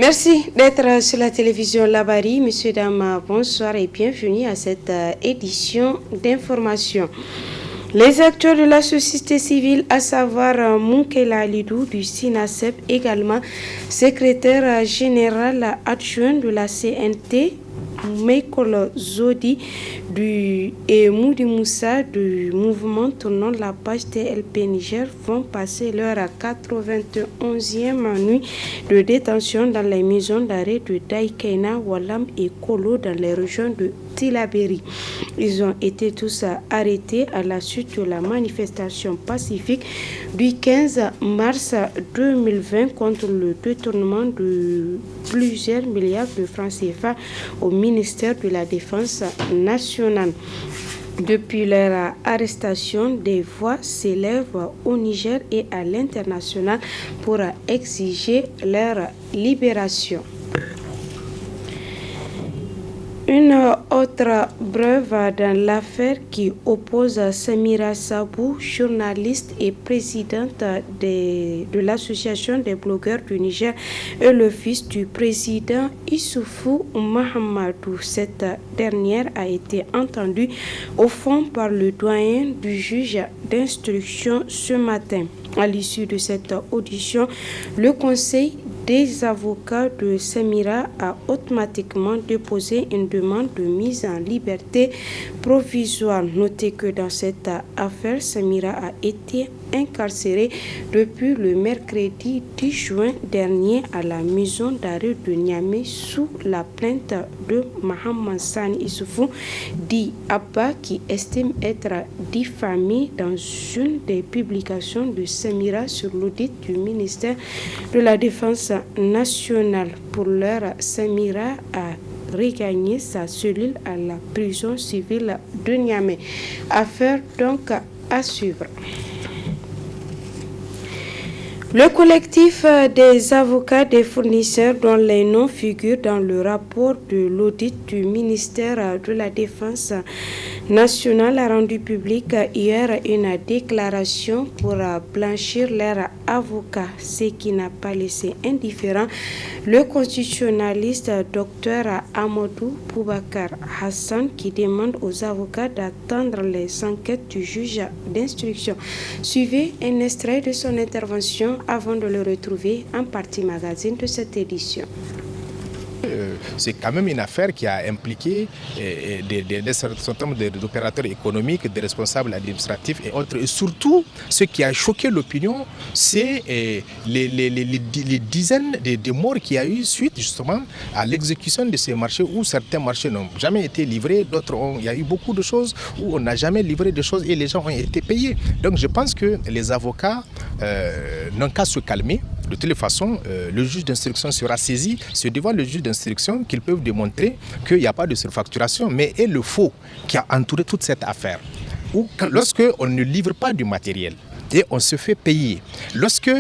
Merci d'être sur la télévision Labari. Messieurs, dames, bonsoir et bienvenue à cette édition d'information. Les acteurs de la société civile, à savoir Moukela Lidou du SINASEP, également secrétaire général adjoint de la CNT, Meikolo Zodi et Moudi Moussa du mouvement tournant la page TLP Niger vont passer leur 91e nuit de détention dans les maisons d'arrêt de Daïkena, Walam et Kolo dans les régions de Tilaberi. Ils ont été tous arrêtés à la suite de la manifestation pacifique du 15 mars 2020 contre le détournement de plusieurs milliards de francs CFA au ministère de la Défense nationale. Depuis leur arrestation, des voix s'élèvent au Niger et à l'international pour exiger leur libération. Une autre preuve dans l'affaire qui oppose Samira Sabou, journaliste et présidente de l'association des blogueurs du Niger, et le fils du président Issoufou Mahamadou. Cette dernière a été entendue au fond par le doyen du juge d'instruction ce matin. À l'issue de cette audition, le conseil des avocats de Samira a automatiquement déposé une demande de mise en liberté provisoire. Notez que dans cette affaire, Samira a été incarcérée depuis le mercredi 10 juin dernier à la maison d'arrêt de Niamey sous la plainte de Mohamed Sani Issoufou, dit Abba, qui estime être diffamé dans une des publications de Samira sur l'audit du ministère de la Défense nationale. Pour l'heure, Samira a regagné sa cellule à la prison civile de Niamey. Affaire donc à suivre. Le collectif des avocats des fournisseurs dont les noms figurent dans le rapport de l'audit du ministère de la Défense nationale a rendu public hier une déclaration pour blanchir leurs avocats, ce qui n'a pas laissé indifférent le constitutionnaliste Dr Amadou Boubacar Hassan qui demande aux avocats d'attendre les enquêtes du juge d'instruction. Suivez un extrait de son intervention avant de le retrouver en partie magazine de cette édition. C'est quand même une affaire qui a impliqué des certain nombre d'opérateurs économiques, des responsables administratifs et autres. Et surtout, ce qui a choqué l'opinion, c'est les dizaines de morts qu'il y a eu suite justement à l'exécution de ces marchés où certains marchés n'ont jamais été livrés, d'autres il y a eu beaucoup de choses où on n'a jamais livré de choses et les gens ont été payés. Donc je pense que les avocats n'ont qu'à se calmer. De toutes les façons, le juge d'instruction sera saisi. C'est devant le juge d'instruction qu'ils peuvent démontrer qu'il n'y a pas de surfacturation, mais est le faux qui a entouré toute cette affaire. Lorsque on ne livre pas du matériel et on se fait payer, lorsque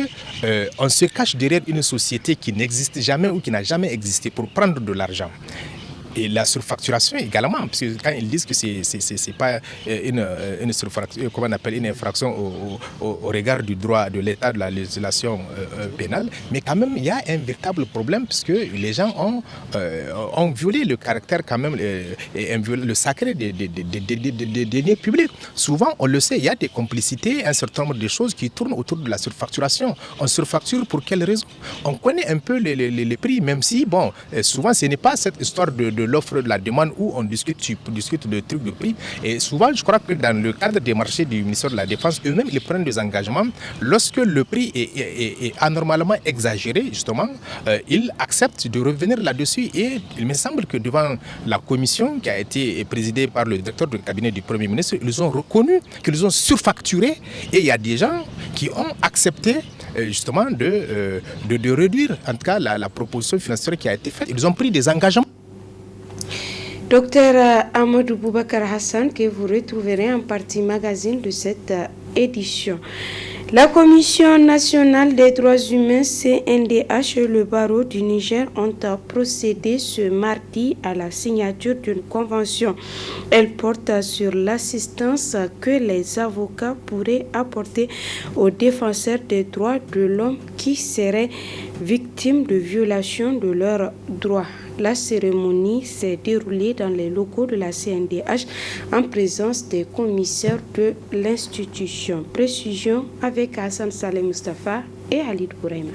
on se cache derrière une société qui n'existe jamais ou qui n'a jamais existé pour prendre de l'argent, et la surfacturation également, parce que quand ils disent que c'est pas une surfacturation, comment on appelle, une infraction au regard du droit de l'État, de la législation pénale, mais quand même il y a un véritable problème puisque les gens ont violé le caractère quand même et le sacré des deniers publics. Souvent, on le sait, il y a des complicités, un certain nombre de choses qui tournent autour de la surfacturation. On surfacture pour quelles raisons? On connaît un peu les prix, même si, bon, souvent ce n'est pas cette histoire de l'offre, de la demande où on discute de trucs de prix. Et souvent, je crois que dans le cadre des marchés du ministère de la Défense, eux-mêmes, ils prennent des engagements. Lorsque le prix est anormalement exagéré, justement, ils acceptent de revenir là-dessus. Et il me semble que devant la commission qui a été présidée par le directeur du cabinet du Premier ministre, ils ont reconnu qu'ils ont surfacturé. Et il y a des gens qui ont accepté justement de réduire, en tout cas, la proposition financière qui a été faite. Ils ont pris des engagements. Docteur Amadou Boubacar Hassan, que vous retrouverez en partie magazine de cette édition. La Commission nationale des droits humains CNDH et le barreau du Niger ont procédé ce mardi à la signature d'une convention. Elle porte sur l'assistance que les avocats pourraient apporter aux défenseurs des droits de l'homme qui seraient victimes de violations de leurs droits. La cérémonie s'est déroulée dans les locaux de la CNDH en présence des commissaires de l'institution. Précision avec Hassan Saleh Mustafa et Halid Bouraima.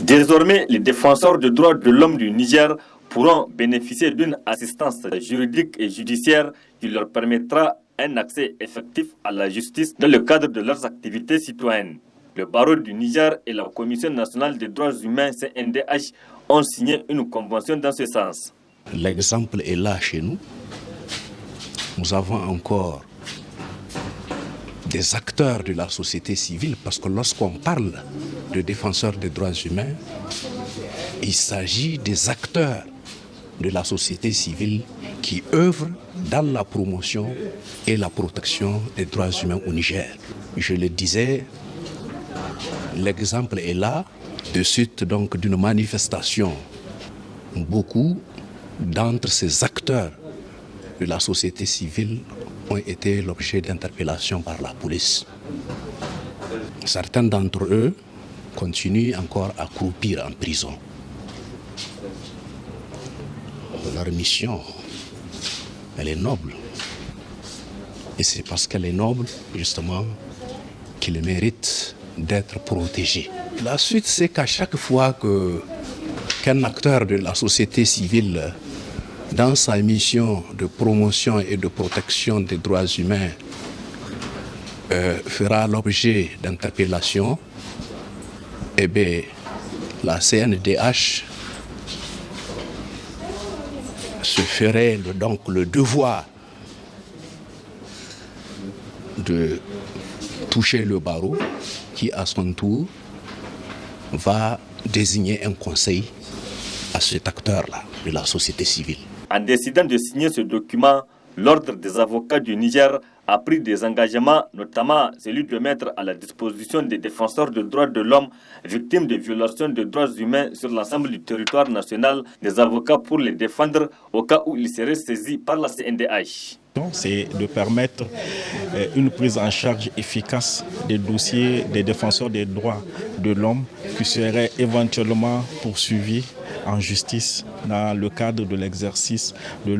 Désormais, les défenseurs des droits de l'homme du Niger pourront bénéficier d'une assistance juridique et judiciaire qui leur permettra un accès effectif à la justice dans le cadre de leurs activités citoyennes. Le barreau du Niger et la Commission nationale des droits humains CNDH ont signé une convention dans ce sens. L'exemple est là chez nous. Nous avons encore des acteurs de la société civile, parce que lorsqu'on parle de défenseurs des droits humains, il s'agit des acteurs de la société civile qui œuvrent dans la promotion et la protection des droits humains au Niger. Je le disais, l'exemple est là, de suite donc d'une manifestation. Beaucoup d'entre ces acteurs de la société civile ont été l'objet d'interpellations par la police. Certains d'entre eux continuent encore à croupir en prison. Leur mission, elle est noble. Et c'est parce qu'elle est noble, justement, qu'ils méritent d'être protégés. La suite, c'est qu'à chaque fois qu'un acteur de la société civile, dans sa mission de promotion et de protection des droits humains, fera l'objet d'interpellations, eh bien, la CNDH se ferait donc le devoir de toucher le barreau qui, à son tour, va désigner un conseil à cet acteur-là de la société civile. En décidant de signer ce document, l'Ordre des avocats du Niger a pris des engagements, notamment celui de mettre à la disposition des défenseurs des droits de l'homme victimes de violations de droits humains sur l'ensemble du territoire national des avocats pour les défendre au cas où ils seraient saisis par la CNDH. C'est de permettre une prise en charge efficace des dossiers des défenseurs des droits de l'homme qui seraient éventuellement poursuivis en justice dans le cadre de l'exercice de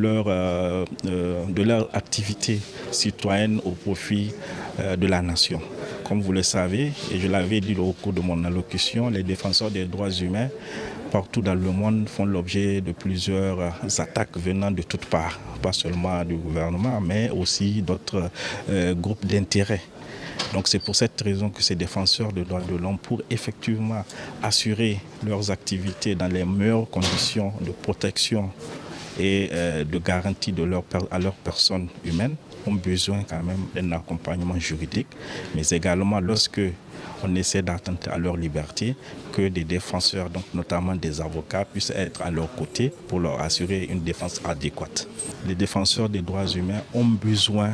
leur activité citoyenne au profit de la nation. Comme vous le savez, et je l'avais dit au cours de mon allocution, les défenseurs des droits humains partout dans le monde font l'objet de plusieurs attaques venant de toutes parts, pas seulement du gouvernement, mais aussi d'autres groupes d'intérêt. Donc c'est pour cette raison que ces défenseurs des droits de l'homme, pour effectivement assurer leurs activités dans les meilleures conditions de protection et de garantie à leur personne humaine, ont besoin quand même d'un accompagnement juridique, mais également lorsque on essaie d'attenter à leur liberté, que des défenseurs, donc notamment des avocats, puissent être à leur côté pour leur assurer une défense adéquate. Les défenseurs des droits humains ont besoin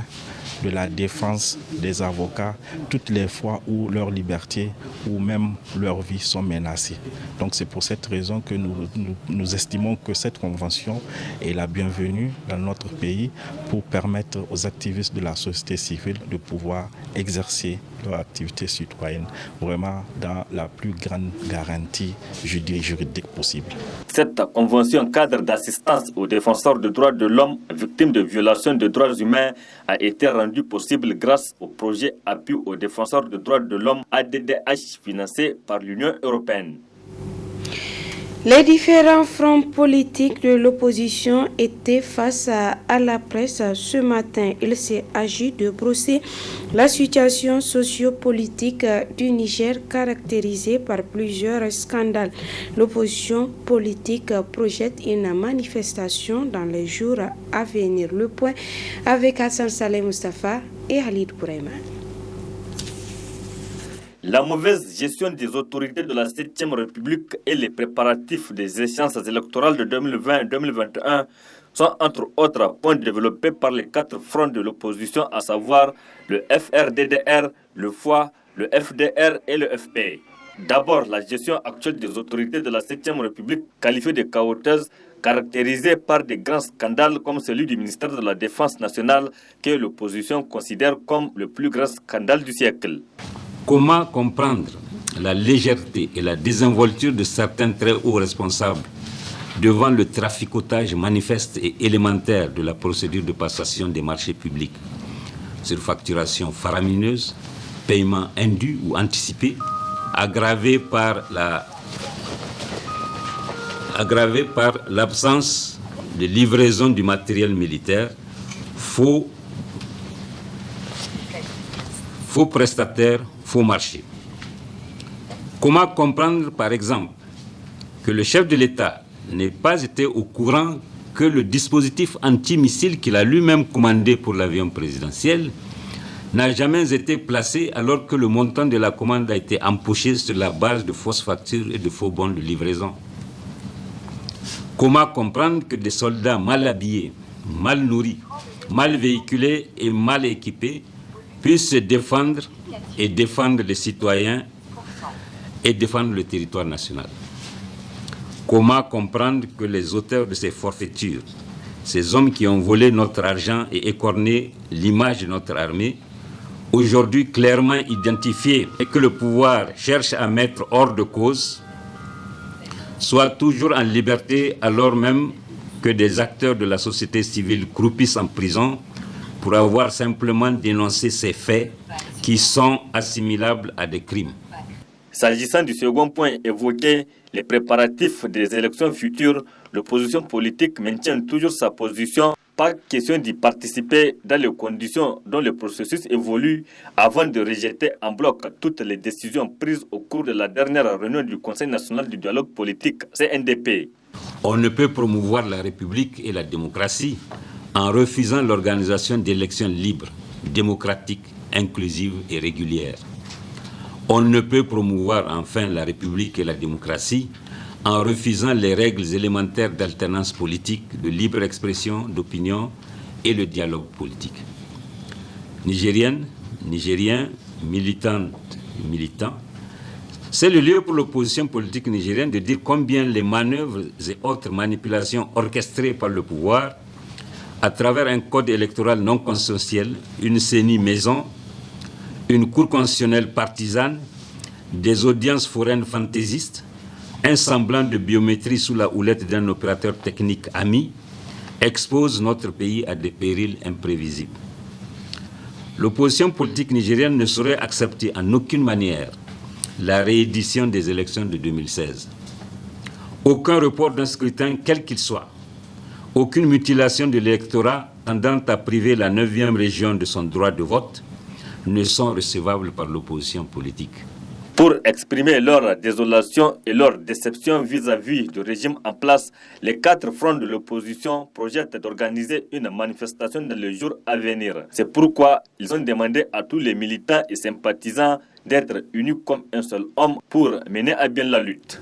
de la défense des avocats toutes les fois où leur liberté ou même leur vie sont menacées. Donc c'est pour cette raison que nous estimons que cette convention est la bienvenue dans notre pays pour permettre aux activistes de la société civile de pouvoir exercer leur activité citoyenne vraiment dans la plus grande garantie juridique possible. Cette convention cadre d'assistance aux défenseurs des droits de l'homme victimes de violations de droits humains a été rendue possible grâce au projet Appui aux défenseurs des droits de l'homme ADDH financé par l'Union européenne. Les différents fronts politiques de l'opposition étaient face à la presse ce matin. Il s'est agi de brosser la situation socio-politique du Niger caractérisée par plusieurs scandales. L'opposition politique projette une manifestation dans les jours à venir. Le point avec Hassan Saleh Mustafa et Halid Bouraima. La mauvaise gestion des autorités de la 7e République et les préparatifs des échéances électorales de 2020-2021 sont entre autres points développés par les 4 fronts de l'opposition, à savoir le FRDDR, le FOI, le FDR et le FP. D'abord, la gestion actuelle des autorités de la 7e République, qualifiée de chaotique, caractérisée par des grands scandales comme celui du ministère de la Défense nationale, que l'opposition considère comme le plus grand scandale du siècle. Comment comprendre la légèreté et la désinvolture de certains très hauts responsables devant le traficotage manifeste et élémentaire de la procédure de passation des marchés publics? Surfacturation faramineuse, paiement indu ou anticipé, aggravé par l'absence de livraison du matériel militaire, faux prestataires, faux marchés. Comment comprendre, par exemple, que le chef de l'État n'ait pas été au courant que le dispositif antimissile qu'il a lui-même commandé pour l'avion présidentiel n'a jamais été placé alors que le montant de la commande a été empoché sur la base de fausses factures et de faux bons de livraison? Comment comprendre que des soldats mal habillés, mal nourris, mal véhiculés et mal équipés puissent se défendre et défendre les citoyens et défendre le territoire national? Comment comprendre que les auteurs de ces forfaitures, ces hommes qui ont volé notre argent et écorné l'image de notre armée, aujourd'hui clairement identifiés et que le pouvoir cherche à mettre hors de cause, soient toujours en liberté alors même que des acteurs de la société civile croupissent en prison pour avoir simplement dénoncé ces faits qui sont assimilables à des crimes? S'agissant du second point évoqué, les préparatifs des élections futures, l'opposition politique maintient toujours sa position. Pas question d'y participer dans les conditions dont le processus évolue avant de rejeter en bloc toutes les décisions prises au cours de la dernière réunion du Conseil national du dialogue politique, CNDP. On ne peut promouvoir la République et la démocratie en refusant l'organisation d'élections libres, démocratiques, inclusives et régulières. On ne peut promouvoir enfin la République et la démocratie en refusant les règles élémentaires d'alternance politique, de libre expression d'opinion et le dialogue politique. Nigériennes, Nigériens, militantes et militants, c'est le lieu pour l'opposition politique nigérienne de dire combien les manœuvres et autres manipulations orchestrées par le pouvoir, à travers un code électoral non consensuel, une CENI maison, une cour constitutionnelle partisane, des audiences foraines fantaisistes, un semblant de biométrie sous la houlette d'un opérateur technique ami, expose notre pays à des périls imprévisibles. L'opposition politique nigérienne ne saurait accepter en aucune manière la réédition des élections de 2016. Aucun report d'un scrutin, quel qu'il soit, aucune mutilation de l'électorat tendant à priver la 9e région de son droit de vote ne sont recevables par l'opposition politique. Pour exprimer leur désolation et leur déception vis-à-vis du régime en place, les 4 fronts de l'opposition projettent d'organiser une manifestation dans les jours à venir. C'est pourquoi ils ont demandé à tous les militants et sympathisants d'être unis comme un seul homme pour mener à bien la lutte.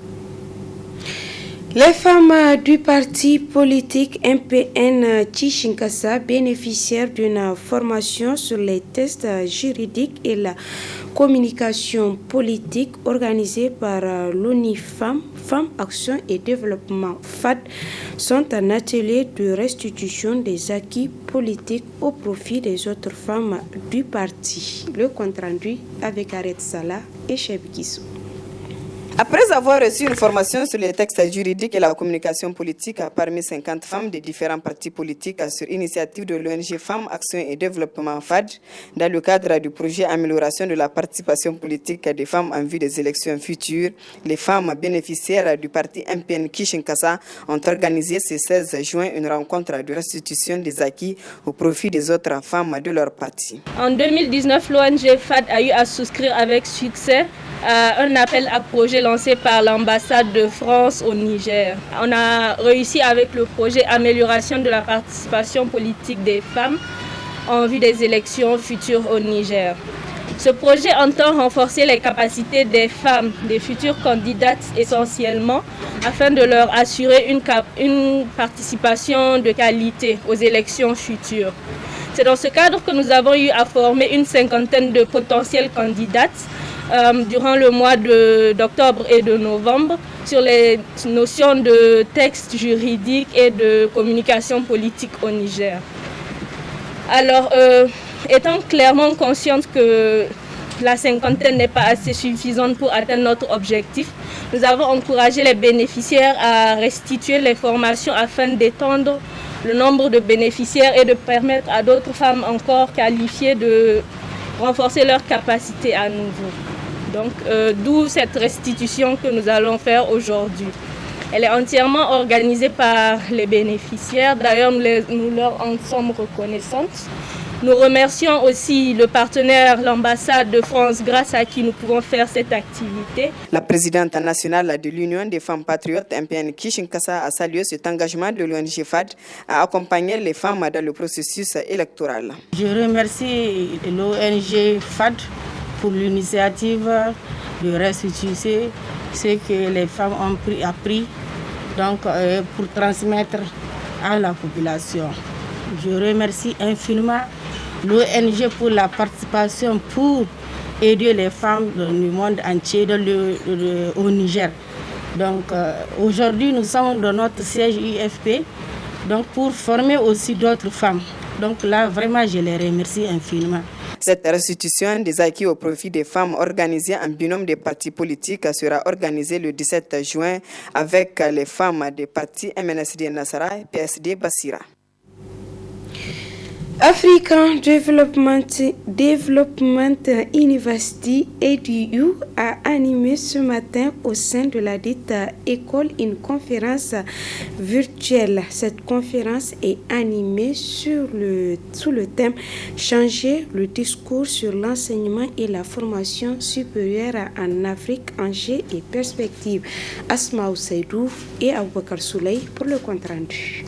Les femmes du parti politique MPN Tshinkasa bénéficiaires d'une formation sur les tests juridiques et la communication politique organisée par l'ONIFEM, Femmes Action et Développement FAD, sont en atelier de restitution des acquis politiques au profit des autres femmes du parti. Le compte rendu avec Arrête Salah et Cheb Kissou. Après avoir reçu une formation sur les textes juridiques et la communication politique parmi 50 femmes de différents partis politiques sur initiative de l'ONG Femmes Action et Développement FAD, dans le cadre du projet Amélioration de la participation politique des femmes en vue des élections futures, les femmes bénéficiaires du parti MPN Tshinkasa ont organisé ce 16 juin une rencontre de restitution des acquis au profit des autres femmes de leur parti. En 2019, l'ONG FAD a eu à souscrire avec succès un appel à projet lancé par l'ambassade de France au Niger. On a réussi avec le projet Amélioration de la participation politique des femmes en vue des élections futures au Niger. Ce projet entend renforcer les capacités des femmes, des futures candidates essentiellement, afin de leur assurer une participation de qualité aux élections futures. C'est dans ce cadre que nous avons eu à former une cinquantaine de potentielles candidates durant le mois d'octobre et de novembre sur les notions de texte juridique et de communication politique au Niger. Alors, étant clairement consciente que la cinquantaine n'est pas assez suffisante pour atteindre notre objectif, nous avons encouragé les bénéficiaires à restituer les formations afin d'étendre le nombre de bénéficiaires et de permettre à d'autres femmes encore qualifiées de renforcer leurs capacités à nouveau. Donc, d'où cette restitution que nous allons faire aujourd'hui. Elle est entièrement organisée par les bénéficiaires. D'ailleurs, nous leur en sommes reconnaissantes. Nous remercions aussi le partenaire, l'ambassade de France, grâce à qui nous pouvons faire cette activité. La présidente nationale de l'Union des femmes patriotes, MPN Kishinkasa, a salué cet engagement de l'ONG FAD à accompagner les femmes dans le processus électoral. Je remercie l'ONG FAD pour l'initiative de restituer ce que les femmes ont appris donc, pour transmettre à la population. Je remercie infiniment l'ONG pour la participation pour aider les femmes du monde entier au Niger. Donc aujourd'hui nous sommes dans notre siège UFP donc, pour former aussi d'autres femmes. Donc là vraiment je les remercie infiniment. Cette restitution des acquis au profit des femmes organisée en binôme des partis politiques sera organisée le 17 juin avec les femmes des partis MNSD Nassara et PSD Bassira. African Development University ADU a animé ce matin au sein de la dite école une conférence virtuelle. Cette conférence est animée sous le thème « Changer le discours sur l'enseignement et la formation supérieure en Afrique, enjeux et perspectives ». Asma Ousseidou et Aboubakar Souley pour le compte-rendu.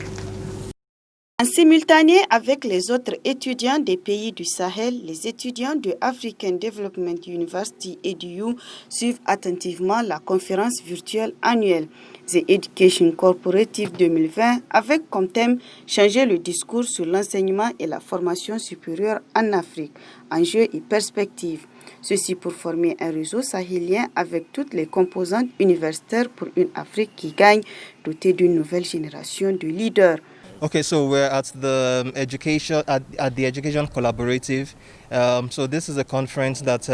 En simultané avec les autres étudiants des pays du Sahel, les étudiants de African Development University EDU suivent attentivement la conférence virtuelle annuelle The Education Corporative 2020 avec comme thème « Changer le discours sur l'enseignement et la formation supérieure en Afrique, enjeux et perspectives ». Ceci pour former un réseau sahélien avec toutes les composantes universitaires pour une Afrique qui gagne, dotée d'une nouvelle génération de leaders. Okay, so we're at the education collaborative. So this is a conference that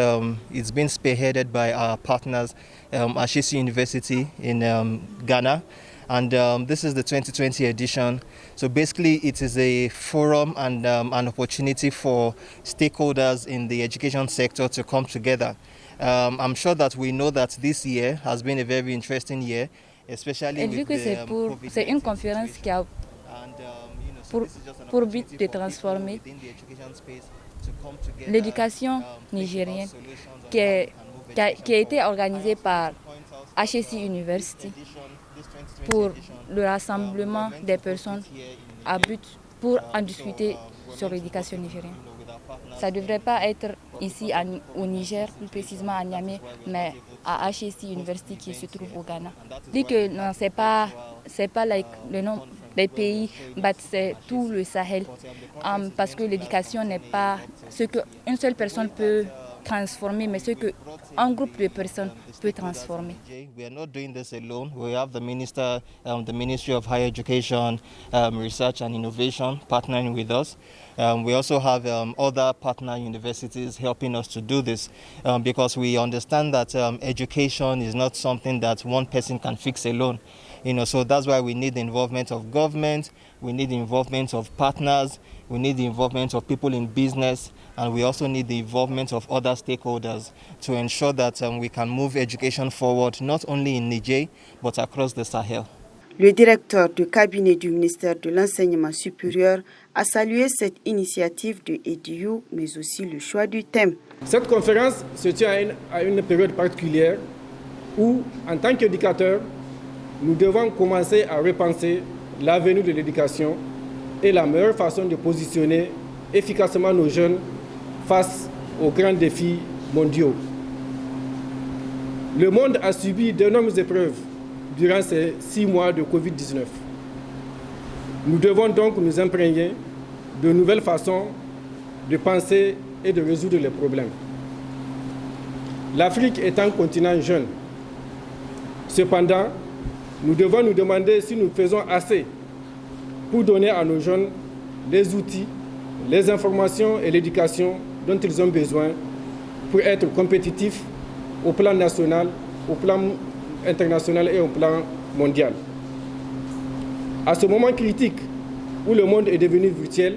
it's been spearheaded by our partners, Ashesi University in Ghana, and this is the 2020 edition. So basically, it is a forum and an opportunity for stakeholders in the education sector to come together. I'm sure that we know that this year has been a very interesting year, especially et vu que c'est une conférence qui a pour but de transformer l'éducation nigérienne qui a été organisée par HSI University pour le rassemblement des personnes à but pour en discuter sur l'éducation nigérienne. Ça ne devrait pas être ici au Niger, plus précisément à Niamey, mais à HSI University qui se trouve au Ghana. Dit que non, c'est pas le nom des pays, mais c'est tout le Sahel, parce que l'éducation n'est pas ce qu'une seule personne peut transformer, mais ce qu'un groupe de personnes peut transformer. We are not doing this alone. We have the Ministry of Higher Education, Research and Innovation partnering with us. We also have other partner universities helping us to do this because we understand that education is not something that one person can fix alone. So that's why we need the involvement of government, we need the involvement of partners, we need the involvement of people in business, and we also need the involvement of other stakeholders to ensure that we can move education forward, not only in Niger, but across the Sahel. Le directeur du cabinet du ministère de l'Enseignement supérieur a salué cette initiative de EDU, mais aussi le choix du thème. Cette conférence se tient à une période particulière où, en tant qu'éducateurs, nous devons commencer à repenser l'avenir de l'éducation et la meilleure façon de positionner efficacement nos jeunes face aux grands défis mondiaux. Le monde a subi d'énormes épreuves durant ces 6 mois de Covid-19. Nous devons donc nous imprégner de nouvelles façons de penser et de résoudre les problèmes. L'Afrique est un continent jeune. Cependant, nous devons nous demander si nous faisons assez pour donner à nos jeunes les outils, les informations et l'éducation dont ils ont besoin pour être compétitifs au plan national, au plan international et au plan mondial. À ce moment critique où le monde est devenu virtuel,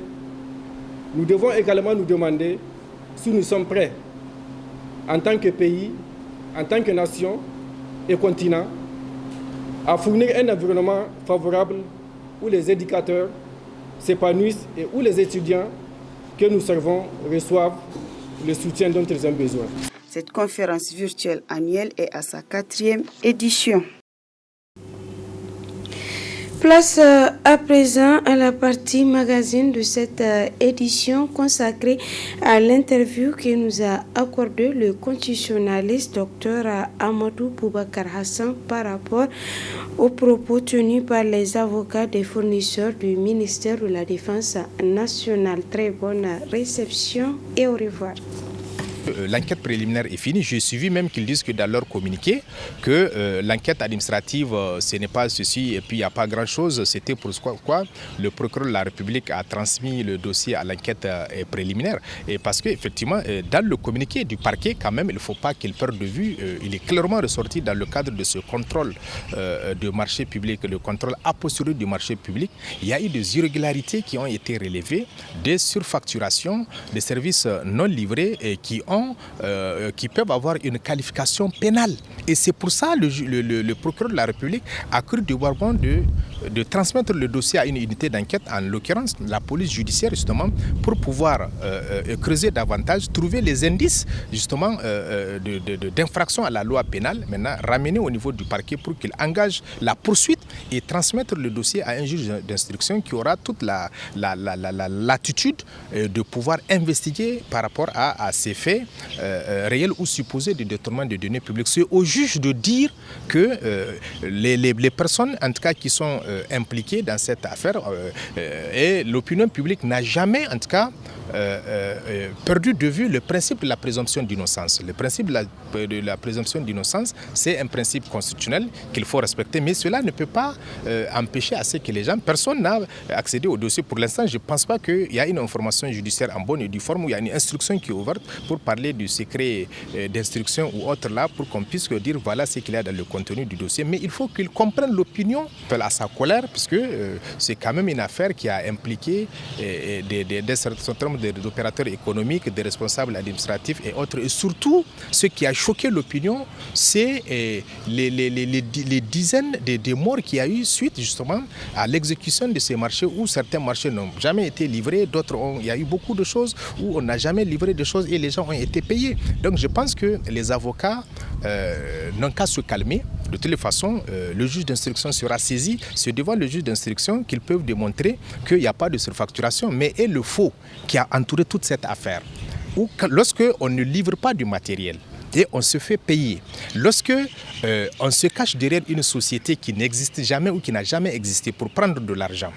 nous devons également nous demander si nous sommes prêts, en tant que pays, en tant que nation et continent, à fournir un environnement favorable où les éducateurs s'épanouissent et où les étudiants que nous servons reçoivent le soutien dont ils ont besoin. Cette conférence virtuelle annuelle est à sa 4e édition. Place à présent à la partie magazine de cette édition consacrée à l'interview que nous a accordé le constitutionnaliste Dr Amadou Boubacar Hassan par rapport aux propos tenus par les avocats des fournisseurs du ministère de la Défense nationale. Très bonne réception et au revoir. L'enquête préliminaire est finie. J'ai suivi même qu'ils disent que dans leur communiqué que l'enquête administrative, ce n'est pas ceci et puis il n'y a pas grand-chose. C'était pour quoi le procureur de la République a transmis le dossier à l'enquête préliminaire. Et parce qu'effectivement, dans le communiqué du parquet, quand même, il ne faut pas qu'il perde de vue. Il est clairement ressorti dans le cadre de ce contrôle de marché public, le contrôle a posteriori du marché public. Il y a eu des irrégularités qui ont été relevées, des surfacturations, des services non livrés et qui peuvent avoir une qualification pénale. Et c'est pour ça que le procureur de la République a cru devoir bon de transmettre le dossier à une unité d'enquête, en l'occurrence la police judiciaire, justement, pour pouvoir creuser davantage, trouver les indices justement d'infraction à la loi pénale, maintenant ramener au niveau du parquet pour qu'il engage la poursuite et transmettre le dossier à un juge d'instruction qui aura toute la latitude de pouvoir investiguer par rapport à ces faits réels ou supposés de détournement de données publiques. C'est au juge de dire que les personnes, en tout cas, qui sont impliquées dans cette affaire, et l'opinion publique n'a jamais, en tout cas, perdu de vue le principe de la présomption d'innocence. Le principe de la présomption d'innocence, c'est un principe constitutionnel qu'il faut respecter, mais cela ne peut pas empêcher à ce que les gens, personne n'a accédé au dossier. Pour l'instant, je ne pense pas qu'il y a une information judiciaire en bonne et due forme où il y a une instruction qui est ouverte pour parler du secret d'instruction ou autre là, pour qu'on puisse dire voilà ce qu'il y a dans le contenu du dossier. Mais il faut qu'il comprenne l'opinion à sa colère, puisque c'est quand même une affaire qui a impliqué des certain nombre d'opérateurs économiques, des responsables administratifs et autres. Et surtout, ce qui a choqué l'opinion, c'est les dizaines de morts qu'il y a eu suite justement à l'exécution de ces marchés où certains marchés n'ont jamais été livrés, d'autres il y a eu beaucoup de choses où on n'a jamais livré de choses et les gens ont été payés. Donc je pense que les avocats n'ont qu'à se calmer. De toutes les façons, le juge d'instruction sera saisi. C'est devant le juge d'instruction qu'ils peuvent démontrer qu'il n'y a pas de surfacturation, mais est le faux qui a entouré toute cette affaire. Lorsque on ne livre pas du matériel et on se fait payer, lorsque on se cache derrière une société qui n'existe jamais ou qui n'a jamais existé pour prendre de l'argent,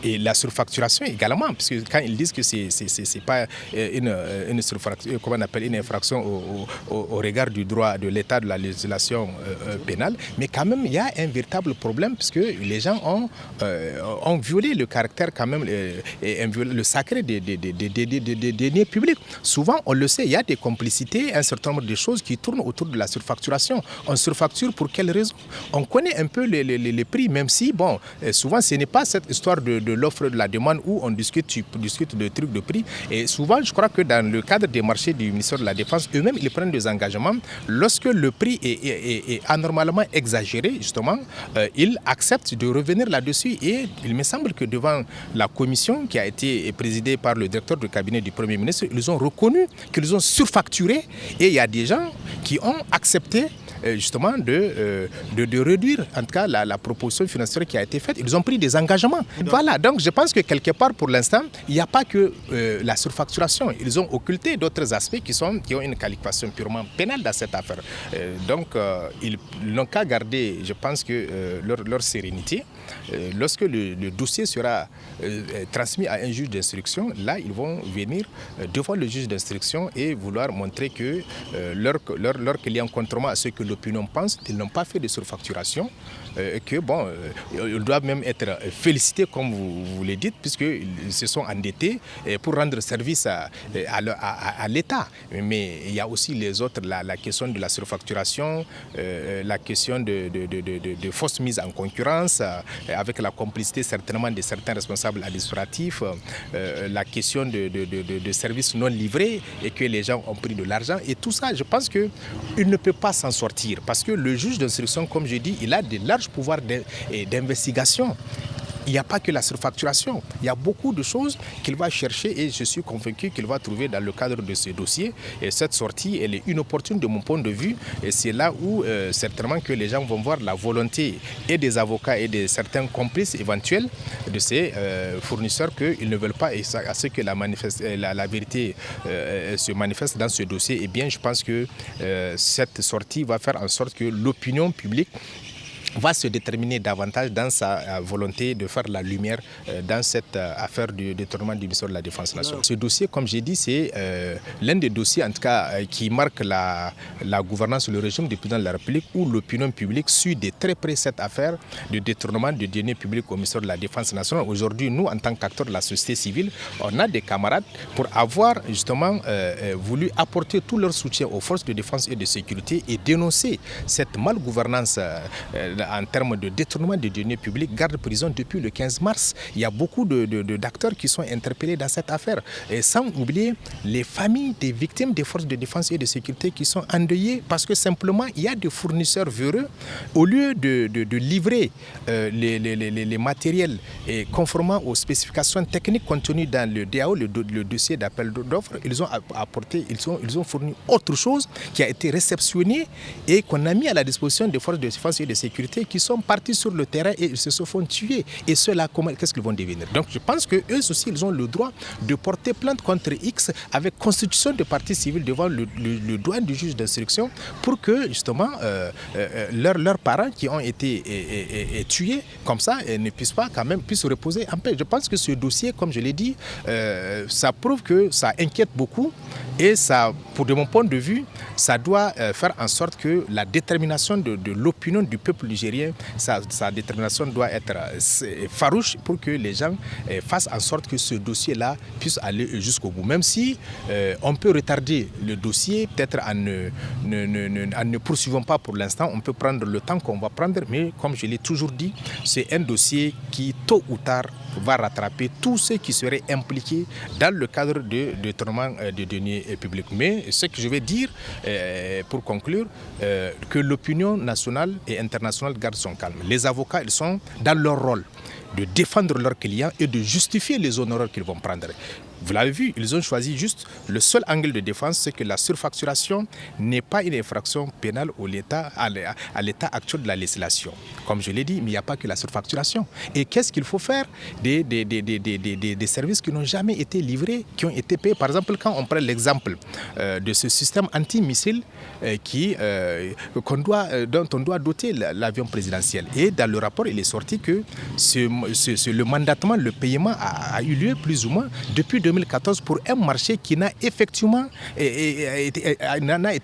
et la surfacturation également, parce que quand ils disent que c'est pas une surfacturation, comment on appelle, une infraction au regard du droit de l'état de la législation pénale, mais quand même il y a un véritable problème parce que les gens ont violé le caractère quand même, le sacré des deniers publics. Souvent, on le sait, il y a des complicités, un certain nombre de choses qui tournent autour de la surfacturation. On surfacture pour quelles raisons? On connaît un peu les prix, même si, bon, souvent ce n'est pas cette histoire de l'offre de la demande où on discute de trucs de prix. Et souvent, je crois que dans le cadre des marchés du ministère de la Défense, eux-mêmes, ils prennent des engagements. Lorsque le prix est anormalement exagéré, justement, ils acceptent de revenir là-dessus. Et il me semble que devant la commission qui a été présidée par le directeur du cabinet du Premier ministre, ils ont reconnu qu'ils ont surfacturé. Et il y a des gens qui ont accepté justement de réduire en tout cas la proposition financière qui a été faite. Ils ont pris des engagements. Voilà, donc je pense que quelque part pour l'instant, il n'y a pas que la surfacturation. Ils ont occulté d'autres aspects qui ont une qualification purement pénale dans cette affaire. Donc ils n'ont qu'à garder, je pense que leur sérénité. Lorsque le dossier sera transmis à un juge d'instruction, là ils vont venir devant le juge d'instruction et vouloir montrer que leur client, contrairement à ce que l'opinion pense, ils n'ont pas fait de surfacturation, et que bon, ils doivent même être félicités comme vous le dites, puisqu'ils se sont endettés pour rendre service à l'État. Mais il y a aussi les autres, la question de la surfacturation, la question de fausses mises en concurrence, avec la complicité certainement de certains responsables administratifs, la question de services non livrés et que les gens ont pris de l'argent. Et tout ça, je pense qu'il ne peut pas s'en sortir parce que le juge d'instruction, comme je dis, il a de larges pouvoirs d'investigation. Il n'y a pas que la surfacturation. Il y a beaucoup de choses qu'il va chercher et je suis convaincu qu'il va trouver dans le cadre de ce dossier. Et cette sortie, elle est inopportune de mon point de vue. Et c'est là où certainement que les gens vont voir la volonté et des avocats et de certains complices éventuels de ces fournisseurs qu'ils ne veulent pas et à ce que la vérité se manifeste dans ce dossier. Eh bien, je pense que cette sortie va faire en sorte que l'opinion publique va se déterminer davantage dans sa volonté de faire la lumière dans cette affaire du détournement du ministère de la Défense nationale. Ce dossier, comme j'ai dit, c'est l'un des dossiers en tout cas qui marque la gouvernance, le régime du président de la République où l'opinion publique suit de très près cette affaire de détournement de deniers publics au ministère de la Défense nationale. Aujourd'hui, nous, en tant qu'acteurs de la société civile, on a des camarades pour avoir justement voulu apporter tout leur soutien aux forces de défense et de sécurité et dénoncer cette malgouvernance en termes de détournement de deniers publics, garde-prison depuis le 15 mars. Il y a beaucoup d'acteurs qui sont interpellés dans cette affaire. Et sans oublier les familles des victimes des forces de défense et de sécurité qui sont endeuillées parce que simplement il y a des fournisseurs véreux. Au lieu de livrer les matériels et conformément aux spécifications techniques contenues dans le DAO, le dossier d'appel d'offres, ils ont fourni autre chose qui a été réceptionné et qu'on a mis à la disposition des forces de défense et de sécurité qui sont partis sur le terrain et ils se font tuer. Et ceux-là, qu'est-ce qu'ils vont devenir? Donc je pense qu'eux aussi, ils ont le droit de porter plainte contre X avec constitution de partie civile devant le doyen du juge d'instruction pour que justement leurs parents qui ont été tués comme ça ne puissent pas quand même puissent reposer en paix. Je pense que ce dossier, comme je l'ai dit, ça prouve que ça inquiète beaucoup et ça, de mon point de vue, ça doit faire en sorte que la détermination de l'opinion du peuple nigérien, sa détermination doit être farouche pour que les gens fassent en sorte que ce dossier-là puisse aller jusqu'au bout. Même si on peut retarder le dossier, peut-être en ne poursuivant pas pour l'instant, on peut prendre le temps qu'on va prendre, mais comme je l'ai toujours dit, c'est un dossier qui, tôt ou tard, va rattraper tous ceux qui seraient impliqués dans le cadre de détournement de deniers publics. Mais ce que je vais dire, pour conclure, que l'opinion nationale et internationale garde son calme. Les avocats, ils sont dans leur rôle de défendre leurs clients et de justifier les honoraires qu'ils vont prendre. Vous l'avez vu, ils ont choisi juste le seul angle de défense, c'est que la surfacturation n'est pas une infraction pénale à l'état actuel de la législation. Comme je l'ai dit, mais il n'y a pas que la surfacturation. Et qu'est-ce qu'il faut faire des services qui n'ont jamais été livrés, qui ont été payés? Par exemple, quand on prend l'exemple de ce système anti-missile dont on doit doter l'avion présidentiel. Et dans le rapport, il est sorti que le mandatement, le paiement a eu lieu plus ou moins depuis 2014 pour un marché qui n'a été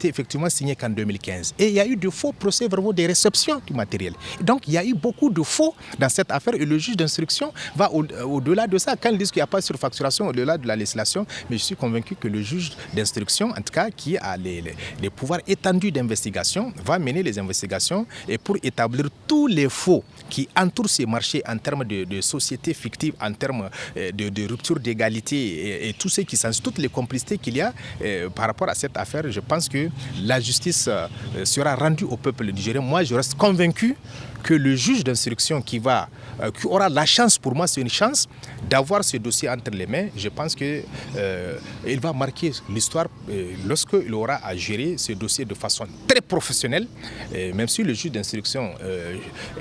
effectivement signé qu'en 2015. Et il y a eu de faux procès-verbaux de réception du matériel. Donc il y a eu beaucoup de faux dans cette affaire et le juge d'instruction va au-delà de ça. Quand ils disent qu'il n'y a pas de surfacturation au-delà de la législation, mais je suis convaincu que le juge d'instruction, en tout cas qui a les pouvoirs étendus d'investigation, va mener les investigations et pour établir tous les faux qui entourent ces marchés en termes de sociétés fictives, en termes de rupture d'égalité et tout ce qui s'en toutes les complicités qu'il y a par rapport à cette affaire, je pense que la justice sera rendue au peuple nigérien. Moi, je reste convaincu que le juge d'instruction qui aura la chance, pour moi c'est une chance, d'avoir ce dossier entre les mains, je pense qu'il va marquer l'histoire lorsqu'il aura à gérer ce dossier de façon très professionnelle, même si le juge d'instruction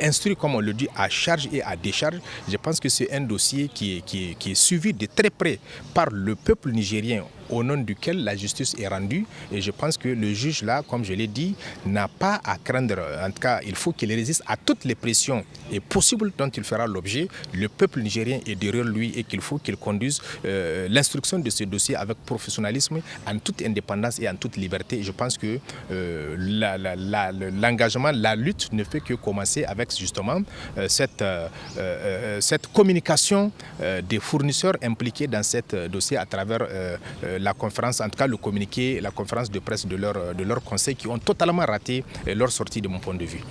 instruit, comme on le dit, à charge et à décharge. Je pense que c'est un dossier qui est suivi de très près par le peuple nigérien, au nom duquel la justice est rendue. Et je pense que le juge, là, comme je l'ai dit, n'a pas à craindre. En tout cas, il faut qu'il résiste à toutes les pressions possibles dont il fera l'objet. Le peuple nigérien est derrière lui et qu'il faut qu'il conduise l'instruction de ce dossier avec professionnalisme, en toute indépendance et en toute liberté. Et je pense que l'engagement, la lutte ne fait que commencer avec justement cette communication des fournisseurs impliqués dans ce dossier à travers la conférence, en tout cas le communiqué, la conférence de presse de leur conseil qui ont totalement raté leur sortie de mon point de vue.